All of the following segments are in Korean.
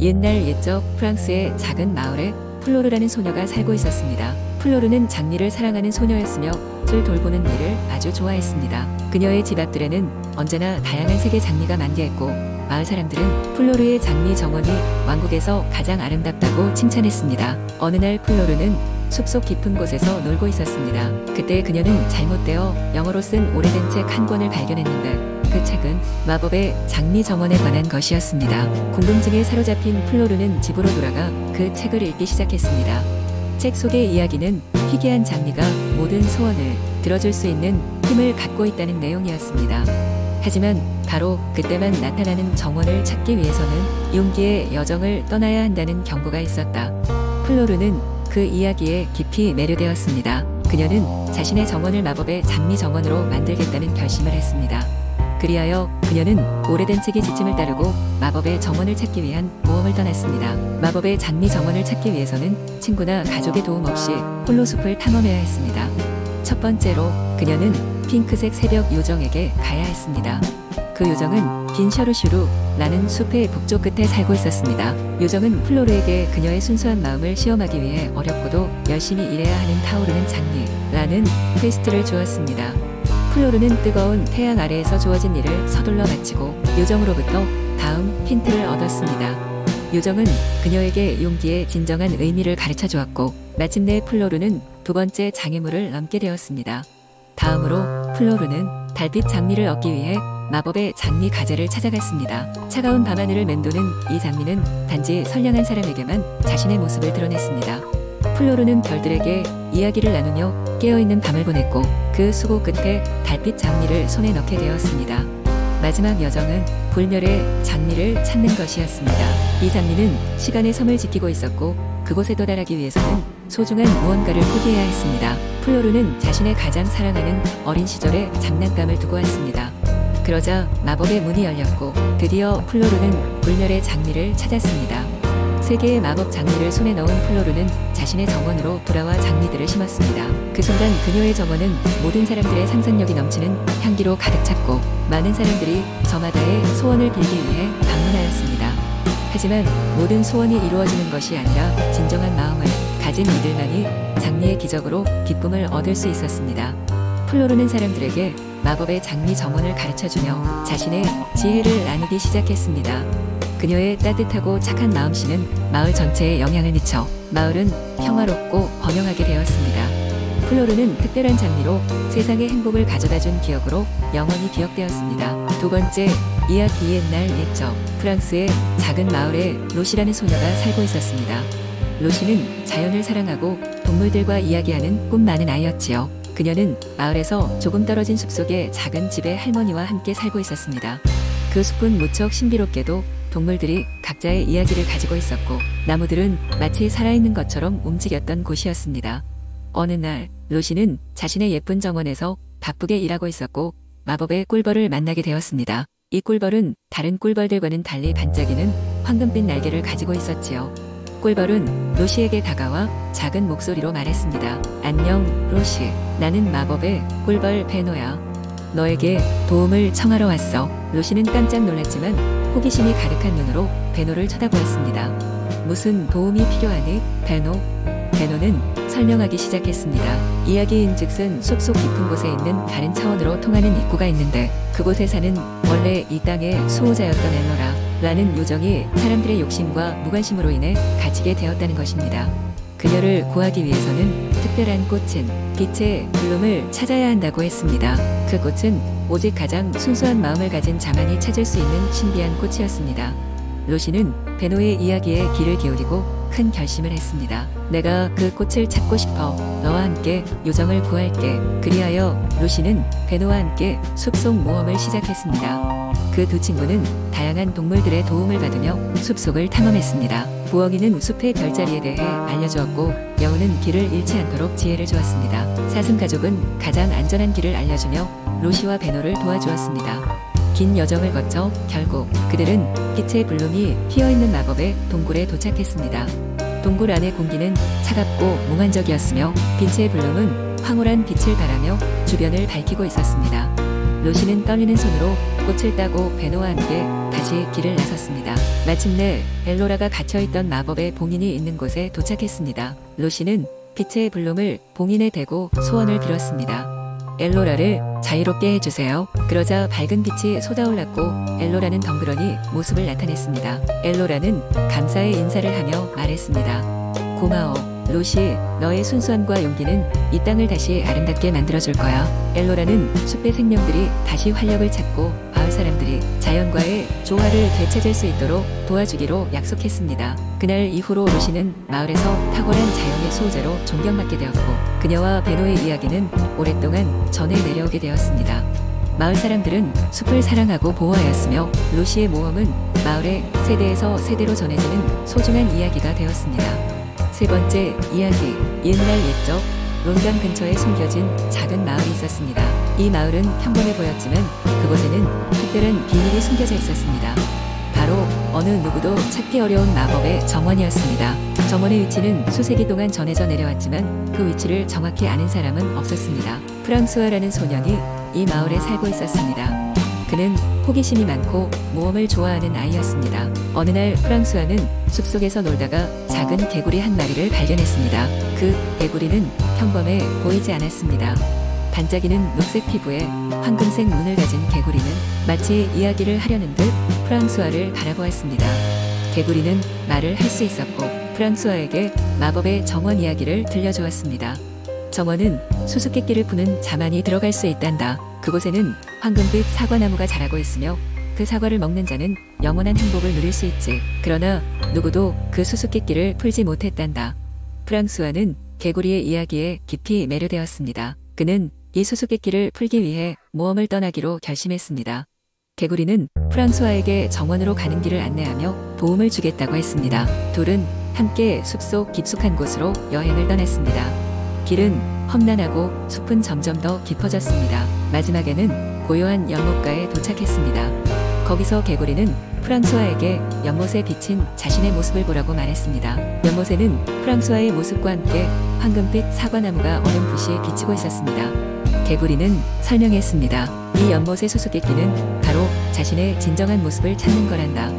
옛날 옛적 프랑스의 작은 마을에 플로르라는 소녀가 살고 있었습니다. 플로르는 장미를 사랑하는 소녀였으며 술 돌보는 일을 아주 좋아했습니다. 그녀의 집 앞들에는 언제나 다양한 색의 장미가 만개했고 마을 사람들은 플로르의 장미 정원이 왕국에서 가장 아름답다고 칭찬했습니다. 어느 날 플로르는 숲속 깊은 곳에서 놀고 있었습니다. 그때 그녀는 잘못되어 영어로 쓴 오래된 책 한 권을 발견했는데 그 책은 마법의 장미 정원에 관한 것이었습니다. 궁금증에 사로잡힌 플로르는 집으로 돌아가 그 책을 읽기 시작했습니다. 책 속의 이야기는 희귀한 장미가 모든 소원을 들어줄 수 있는 힘을 갖고 있다는 내용이었습니다. 하지만 바로 그때만 나타나는 정원을 찾기 위해서는 용기의 여정을 떠나야 한다는 경고가 있었다. 플로르는 그 이야기에 깊이 매료되었습니다. 그녀는 자신의 정원을 마법의 장미 정원으로 만들겠다는 결심을 했습니다. 그리하여 그녀는 오래된 책의 지침을 따르고 마법의 정원을 찾기 위한 모험을 떠났습니다. 마법의 장미 정원을 찾기 위해서는 친구나 가족의 도움 없이 홀로 숲을 탐험해야 했습니다. 첫 번째로 그녀는 핑크색 새벽 요정에게 가야 했습니다. 그 요정은 빈 셔루슈루라는 숲의 북쪽 끝에 살고 있었습니다. 요정은 플로르에게 그녀의 순수한 마음을 시험하기 위해 어렵고도 열심히 일해야 하는 타오르는 장미라는 퀘스트를 주었습니다. 플로르는 뜨거운 태양 아래에서 주어진 일을 서둘러 마치고 요정으로부터 다음 힌트를 얻었습니다. 요정은 그녀에게 용기의 진정한 의미를 가르쳐 주었고 마침내 플로르는 두 번째 장애물을 넘게 되었습니다. 다음으로 플로르는 달빛 장미를 얻기 위해 마법의 장미 가재를 찾아갔습니다. 차가운 밤하늘을 맴도는 이 장미는 단지 선량한 사람에게만 자신의 모습을 드러냈습니다. 플로르는 별들에게 이야기를 나누며 깨어있는 밤을 보냈고 그 수고 끝에 달빛 장미를 손에 넣게 되었습니다. 마지막 여정은 불멸의 장미를 찾는 것이었습니다. 이 장미는 시간의 섬을 지키고 있었고 그곳에 도달하기 위해서는 소중한 무언가를 포기해야 했습니다. 플로르는 자신의 가장 사랑하는 어린 시절의 장난감을 두고 왔습니다. 그러자 마법의 문이 열렸고 드디어 플로르는 불멸의 장미를 찾았습니다. 세 개의 마법 장미를 손에 넣은 플로르는 자신의 정원으로 돌아와 장미들을 심었습니다. 그 순간 그녀의 정원은 모든 사람들의 상상력이 넘치는 향기로 가득 찼고 많은 사람들이 저마다의 소원을 빌기 위해 방문하였습니다. 하지만 모든 소원이 이루어지는 것이 아니라 진정한 마음을 가진 이들만이 장미의 기적으로 기쁨을 얻을 수 있었습니다. 플로르는 사람들에게 마법의 장미 정원을 가르쳐주며 자신의 지혜를 나누기 시작했습니다. 그녀의 따뜻하고 착한 마음씨는 마을 전체에 영향을 미쳐 마을은 평화롭고 번영하게 되었습니다. 플로르는 특별한 장미로 세상에 행복을 가져다준 기억으로 영원히 기억되었습니다. 두 번째, 이야기 옛날 옛적 프랑스의 작은 마을에 로시라는 소녀가 살고 있었습니다. 로시는 자연을 사랑하고 동물들과 이야기하는 꿈 많은 아이였지요. 그녀는 마을에서 조금 떨어진 숲속의 작은 집에 할머니와 함께 살고 있었습니다. 그 숲은 무척 신비롭게도 동물들이 각자의 이야기를 가지고 있었고 나무들은 마치 살아있는 것처럼 움직였던 곳이었습니다. 어느 날 로시는 자신의 예쁜 정원에서 바쁘게 일하고 있었고 마법의 꿀벌을 만나게 되었습니다. 이 꿀벌은 다른 꿀벌들과는 달리 반짝이는 황금빛 날개를 가지고 있었지요. 꿀벌은 로시에게 다가와 작은 목소리로 말했습니다. 안녕 로시, 나는 마법의 꿀벌 베노야. 너에게 도움을 청하러 왔어. 로시는 깜짝 놀랐지만 호기심이 가득한 눈으로 베노를 쳐다보았습니다. 무슨 도움이 필요하니, 베노? 베노는 설명하기 시작했습니다. 이야기인즉슨 숲속 깊은 곳에 있는 다른 차원으로 통하는 입구가 있는데 그곳에 사는 원래 이 땅의 수호자였던 엘노라 라는 요정이 사람들의 욕심과 무관심으로 인해 갇히게 되었다는 것입니다. 그녀를 구하기 위해서는 특별한 꽃인 빛의 블룸을 찾아야 한다고 했습니다. 그 꽃은 오직 가장 순수한 마음을 가진 자만이 찾을 수 있는 신비한 꽃이었습니다. 로시는 베노의 이야기에 귀를 기울이고 큰 결심을 했습니다. 내가 그 꽃을 찾고 싶어. 너와 함께 요정을 구할게. 그리하여 로시는 베노와 함께 숲속 모험을 시작했습니다. 그 두 친구는 다양한 동물들의 도움을 받으며 숲속을 탐험했습니다. 부엉이는 숲의 별자리에 대해 알려주었고 여우는 길을 잃지 않도록 지혜를 주었습니다. 사슴 가족은 가장 안전한 길을 알려주며 로시와 베노를 도와주었습니다. 긴 여정을 거쳐 결국 그들은 빛의 블룸이 피어있는 마법의 동굴에 도착했습니다. 동굴 안의 공기는 차갑고 몽환적이었으며 빛의 블룸은 황홀한 빛을 발하며 주변을 밝히고 있었습니다. 로시는 떨리는 손으로 꽃을 따고 베노와 함께 다시 길을 나섰습니다. 마침내 엘로라가 갇혀있던 마법의 봉인이 있는 곳에 도착했습니다. 로시는 빛의 불놈을 봉인에 대고 소원을 빌었습니다. 엘로라를 자유롭게 해주세요. 그러자 밝은 빛이 쏟아올랐고 엘로라는 덩그러니 모습을 나타냈습니다. 엘로라는 감사의 인사를 하며 말했습니다. 고마워. 로시, 너의 순수함과 용기는 이 땅을 다시 아름답게 만들어줄 거야. 엘로라는 숲의 생명들이 다시 활력을 찾고 마을 사람들이 자연과의 조화를 되찾을 수 있도록 도와주기로 약속했습니다. 그날 이후로 로시는 마을에서 탁월한 자연의 수호자로 존경받게 되었고 그녀와 베노의 이야기는 오랫동안 전해 내려오게 되었습니다. 마을 사람들은 숲을 사랑하고 보호하였으며 로시의 모험은 마을의 세대에서 세대로 전해지는 소중한 이야기가 되었습니다. 세 번째 이야기, 옛날 옛적 론강 근처에 숨겨진 작은 마을이 있었습니다. 이 마을은 평범해 보였지만 그곳에는 특별한 비밀이 숨겨져 있었습니다. 바로 어느 누구도 찾기 어려운 마법의 정원이었습니다. 정원의 위치는 수세기 동안 전해져 내려왔지만 그 위치를 정확히 아는 사람은 없었습니다. 프랑스와라는 소년이 이 마을에 살고 있었습니다. 그는 호기심이 많고 모험을 좋아하는 아이였습니다. 어느 날 프랑스와는 숲속에서 놀다가 작은 개구리 한 마리를 발견했습니다. 그 개구리는 평범해 보이지 않았습니다. 반짝이는 녹색 피부에 황금색 눈을 가진 개구리는 마치 이야기를 하려는 듯 프랑스와를 바라보았습니다. 개구리는 말을 할 수 있었고 프랑스와에게 마법의 정원 이야기를 들려주었습니다. 정원은 수수께끼를 푸는 자만이 들어갈 수 있단다. 그곳에는 황금빛 사과나무가 자라고 있으며 그 사과를 먹는 자는 영원한 행복을 누릴 수 있지. 그러나 누구도 그 수수께끼를 풀지 못했단다. 프랑스와는 개구리의 이야기에 깊이 매료되었습니다. 그는 이 수수께끼를 풀기 위해 모험을 떠나기로 결심했습니다. 개구리는 프랑스와에게 정원으로 가는 길을 안내하며 도움을 주겠다고 했습니다. 둘은 함께 숲속 깊숙한 곳으로 여행을 떠났습니다. 길은 험난하고 숲은 점점 더 깊어졌습니다. 마지막에는 고요한 연못가에 도착했습니다. 거기서 개구리는 프랑스와에게 연못에 비친 자신의 모습을 보라고 말했습니다. 연못에는 프랑스와의 모습과 함께 황금빛 사과나무가 어렴풋이 비치고 있었습니다. 개구리는 설명했습니다. 이 연못의 수수께끼는 바로 자신의 진정한 모습을 찾는 거란다.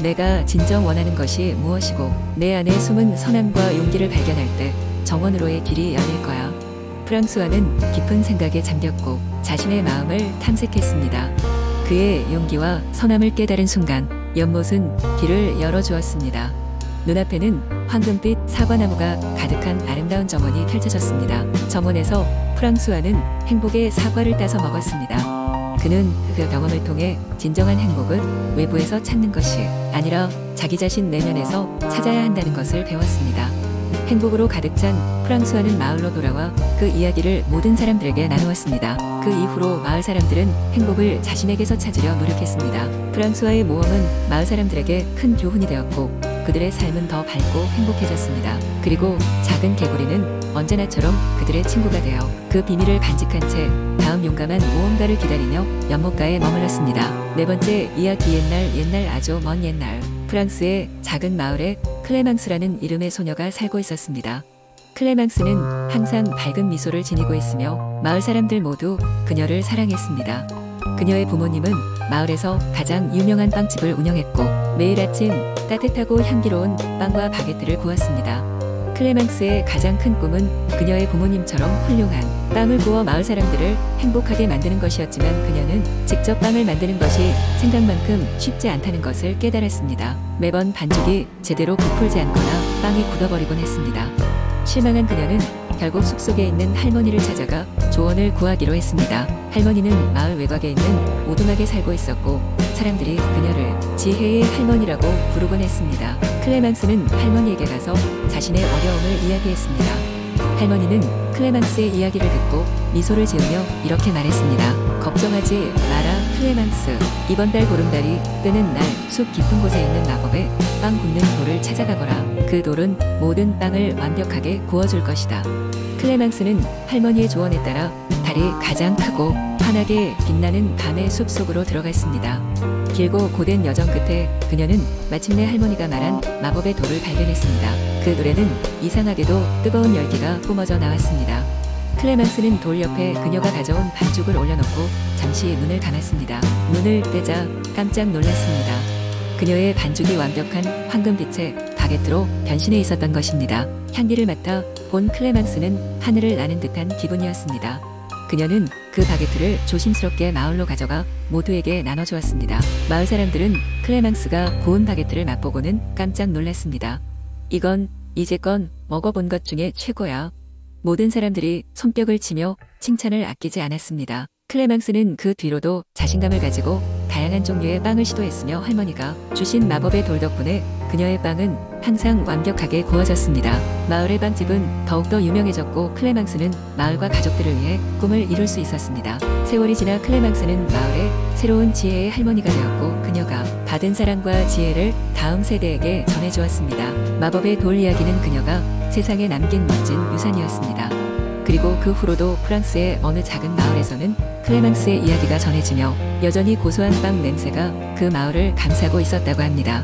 내가 진정 원하는 것이 무엇이고 내 안에 숨은 선함과 용기를 발견할 때 정원으로의 길이 열릴 거야. 프랑스와는 깊은 생각에 잠겼고 자신의 마음을 탐색했습니다. 그의 용기와 선함을 깨달은 순간 연못은 길을 열어주었습니다. 눈앞에는 황금빛 사과나무가 가득한 아름다운 정원이 펼쳐졌습니다. 정원에서 프랑스와는 행복의 사과를 따서 먹었습니다. 그는 그 경험을 통해 진정한 행복은 외부에서 찾는 것이 아니라 자기 자신 내면에서 찾아야 한다는 것을 배웠습니다. 행복으로 가득 찬 프랑스와는 마을로 돌아와 그 이야기를 모든 사람들에게 나누었습니다. 그 이후로 마을 사람들은 행복을 자신에게서 찾으려 노력했습니다. 프랑스와의 모험은 마을 사람들에게 큰 교훈이 되었고 그들의 삶은 더 밝고 행복해졌습니다. 그리고 작은 개구리는 언제나처럼 그들의 친구가 되어 그 비밀을 간직한 채 다음 용감한 모험가를 기다리며 연못가에 머물렀습니다. 네 번째 이야기, 옛날 아주 먼 옛날 프랑스의 작은 마을에 클레망스라는 이름의 소녀가 살고 있었습니다. 클레망스는 항상 밝은 미소를 지니고 있으며 마을 사람들 모두 그녀를 사랑했습니다. 그녀의 부모님은 마을에서 가장 유명한 빵집을 운영했고 매일 아침 따뜻하고 향기로운 빵과 바게트를 구웠습니다. 클레망스의 가장 큰 꿈은 그녀의 부모님처럼 훌륭한 빵을 구워 마을 사람들을 행복하게 만드는 것이었지만 그녀는 직접 빵을 만드는 것이 생각만큼 쉽지 않다는 것을 깨달았습니다. 매번 반죽이 제대로 부풀지 않거나 빵이 굳어버리곤 했습니다. 실망한 그녀는 결국 숲속에 있는 할머니를 찾아가 조언을 구하기로 했습니다. 할머니는 마을 외곽에 있는 오두막에 살고 있었고 사람들이 그녀를 지혜의 할머니라고 부르곤 했습니다. 클레망스는 할머니에게 가서 자신의 어려움을 이야기했습니다. 할머니는 클레망스의 이야기를 듣고 미소를 지으며 이렇게 말했습니다. 걱정하지 마라 클레망스. 이번 달 보름달이 뜨는 날 숲 깊은 곳에 있는 마법의 빵 굽는 돌을 찾아가거라. 그 돌은 모든 빵을 완벽하게 구워줄 것이다. 클레망스는 할머니의 조언에 따라 달이 가장 크고 환하게 빛나는 밤의 숲 속으로 들어갔습니다. 길고 고된 여정 끝에 그녀는 마침내 할머니가 말한 마법의 돌을 발견했습니다. 그 돌에는 이상하게도 뜨거운 열기가 뿜어져 나왔습니다. 클레망스는 돌 옆에 그녀가 가져온 반죽을 올려놓고 잠시 눈을 감았습니다. 눈을 떼자 깜짝 놀랐습니다. 그녀의 반죽이 완벽한 황금빛의 바게트로 변신해 있었던 것입니다. 향기를 맡아 본 클레망스는 하늘을 나는 듯한 기분이었습니다. 그녀는 그 바게트를 조심스럽게 마을로 가져가 모두에게 나눠주었습니다. 마을 사람들은 클레망스가 구운 바게트를 맛보고는 깜짝 놀랐습니다. 이건 이제껏 먹어본 것 중에 최고야. 모든 사람들이 손뼉을 치며 칭찬을 아끼지 않았습니다. 클레망스는 그 뒤로도 자신감을 가지고 다양한 종류의 빵을 시도했으며 할머니가 주신 마법의 돌 덕분에 그녀의 빵은 항상 완벽하게 구워졌습니다. 마을의 빵집은 더욱더 유명해졌고 클레망스는 마을과 가족들을 위해 꿈을 이룰 수 있었습니다. 세월이 지나 클레망스는 마을의 새로운 지혜의 할머니가 되었고 그녀가 받은 사랑과 지혜를 다음 세대에게 전해주었습니다. 마법의 돌 이야기는 그녀가 세상에 남긴 멋진 유산이었습니다. 그리고 그 후로도 프랑스의 어느 작은 마을에서는 클레망스의 이야기가 전해지며 여전히 고소한 빵 냄새가 그 마을을 감싸고 있었다고 합니다.